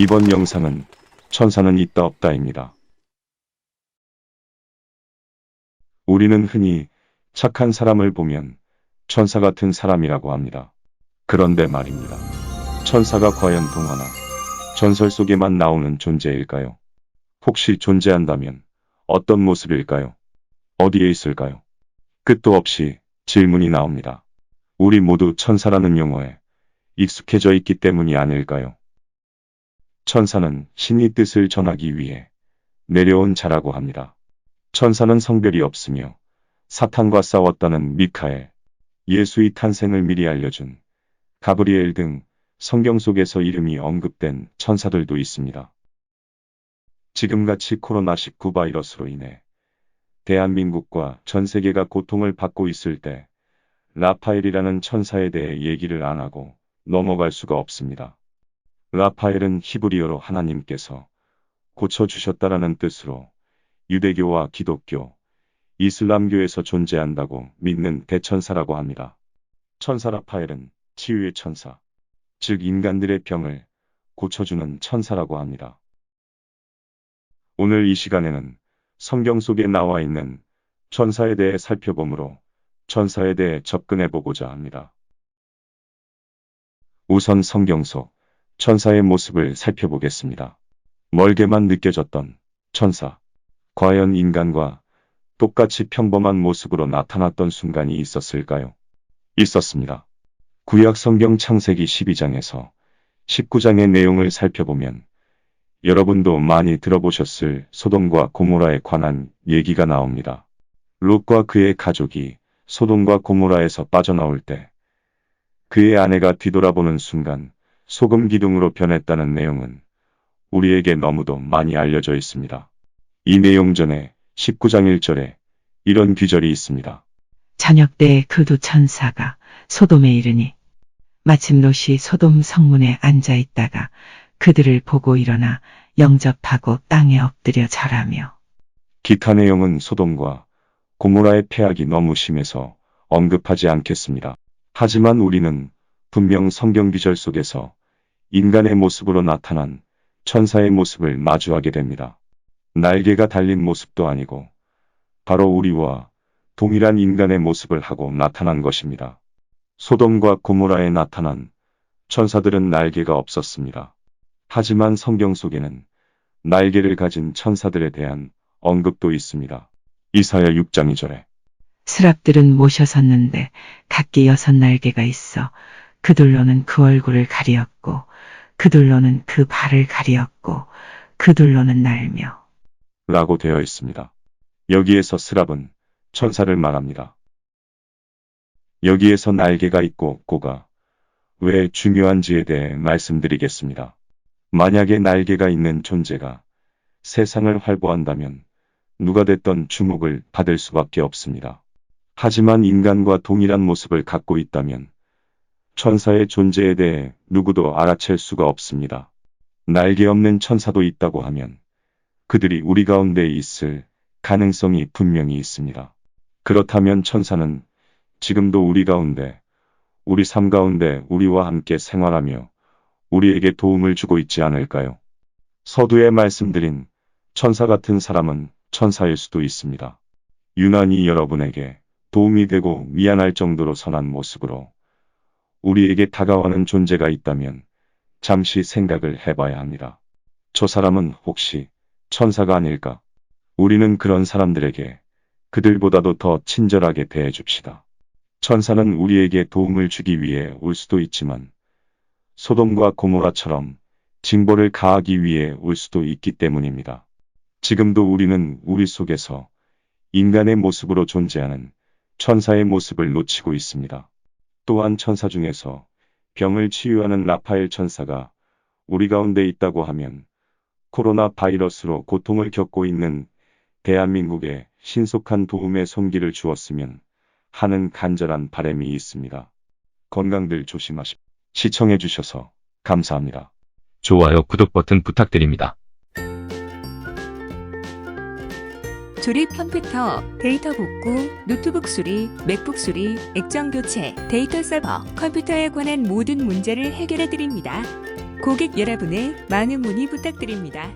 이번 영상은 천사는 있다 없다입니다. 우리는 흔히 착한 사람을 보면 천사 같은 사람이라고 합니다. 그런데 말입니다. 천사가 과연 동화나 전설 속에만 나오는 존재일까요? 혹시 존재한다면 어떤 모습일까요? 어디에 있을까요? 끝도 없이 질문이 나옵니다. 우리 모두 천사라는 용어에 익숙해져 있기 때문이 아닐까요? 천사는 신의 뜻을 전하기 위해 내려온 자라고 합니다. 천사는 성별이 없으며 사탄과 싸웠다는 미카엘, 예수의 탄생을 미리 알려준 가브리엘 등 성경 속에서 이름이 언급된 천사들도 있습니다. 지금같이 코로나19 바이러스로 인해 대한민국과 전 세계가 고통을 받고 있을 때 라파엘이라는 천사에 대해 얘기를 안 하고 넘어갈 수가 없습니다. 라파엘은 히브리어로 하나님께서 고쳐주셨다라는 뜻으로 유대교와 기독교, 이슬람교에서 존재한다고 믿는 대천사라고 합니다. 천사 라파엘은 치유의 천사, 즉 인간들의 병을 고쳐주는 천사라고 합니다. 오늘 이 시간에는 성경 속에 나와 있는 천사에 대해 살펴보므로 천사에 대해 접근해 보고자 합니다. 우선 성경 속 천사의 모습을 살펴보겠습니다. 멀게만 느껴졌던 천사, 과연 인간과 똑같이 평범한 모습으로 나타났던 순간이 있었을까요? 있었습니다. 구약 성경 창세기 12장에서 19장의 내용을 살펴보면 여러분도 많이 들어보셨을 소돔과 고모라에 관한 얘기가 나옵니다. 롯과 그의 가족이 소돔과 고모라에서 빠져나올 때 그의 아내가 뒤돌아보는 순간 소금 기둥으로 변했다는 내용은 우리에게 너무도 많이 알려져 있습니다. 이 내용 전에 19장 1절에 이런 귀절이 있습니다. 저녁 때에 그 두 천사가 소돔에 이르니 마침 롯이 소돔 성문에 앉아 있다가 그들을 보고 일어나 영접하고 땅에 엎드려 절하며. 기타 내용은 소돔과 고모라의 폐악이 너무 심해서 언급하지 않겠습니다. 하지만 우리는 분명 성경 귀절 속에서 인간의 모습으로 나타난 천사의 모습을 마주하게 됩니다. 날개가 달린 모습도 아니고 바로 우리와 동일한 인간의 모습을 하고 나타난 것입니다. 소돔과 고모라에 나타난 천사들은 날개가 없었습니다. 하지만 성경 속에는 날개를 가진 천사들에 대한 언급도 있습니다. 이사야 6장 2절에 스랍들은 모셔섰는데 각기 6날개가 있어 그들로는 그 얼굴을 가리었고 그들로는 그 발을 가리었고 그들로는 날며 라고 되어 있습니다. 여기에서 스랍은 천사를 말합니다. 여기에서 날개가 있고 없고가 왜 중요한지에 대해 말씀드리겠습니다. 만약에 날개가 있는 존재가 세상을 활보한다면 누가 됐던 주목을 받을 수밖에 없습니다. 하지만 인간과 동일한 모습을 갖고 있다면 천사의 존재에 대해 누구도 알아챌 수가 없습니다. 날개 없는 천사도 있다고 하면 그들이 우리 가운데 있을 가능성이 분명히 있습니다. 그렇다면 천사는 지금도 우리 가운데, 우리 삶 가운데 우리와 함께 생활하며 우리에게 도움을 주고 있지 않을까요? 서두에 말씀드린 천사 같은 사람은 천사일 수도 있습니다. 유난히 여러분에게 도움이 되고 미안할 정도로 선한 모습으로 우리에게 다가와는 존재가 있다면 잠시 생각을 해봐야 합니다. 저 사람은 혹시 천사가 아닐까? 우리는 그런 사람들에게 그들보다도 더 친절하게 대해줍시다. 천사는 우리에게 도움을 주기 위해 올 수도 있지만 소돔과 고모라처럼 징벌을 가하기 위해 올 수도 있기 때문입니다. 지금도 우리는 우리 속에서 인간의 모습으로 존재하는 천사의 모습을 놓치고 있습니다. 또한 천사 중에서 병을 치유하는 라파엘 천사가 우리 가운데 있다고 하면 코로나 바이러스로 고통을 겪고 있는 대한민국에 신속한 도움의 손길을 주었으면 하는 간절한 바람이 있습니다. 건강들 조심하십시오. 시청해주셔서 감사합니다. 좋아요, 구독 버튼 부탁드립니다. 조립 컴퓨터, 데이터 복구, 노트북 수리, 맥북 수리, 액정 교체, 데이터 서버, 컴퓨터에 관한 모든 문제를 해결해 드립니다. 고객 여러분의 많은 문의 부탁드립니다.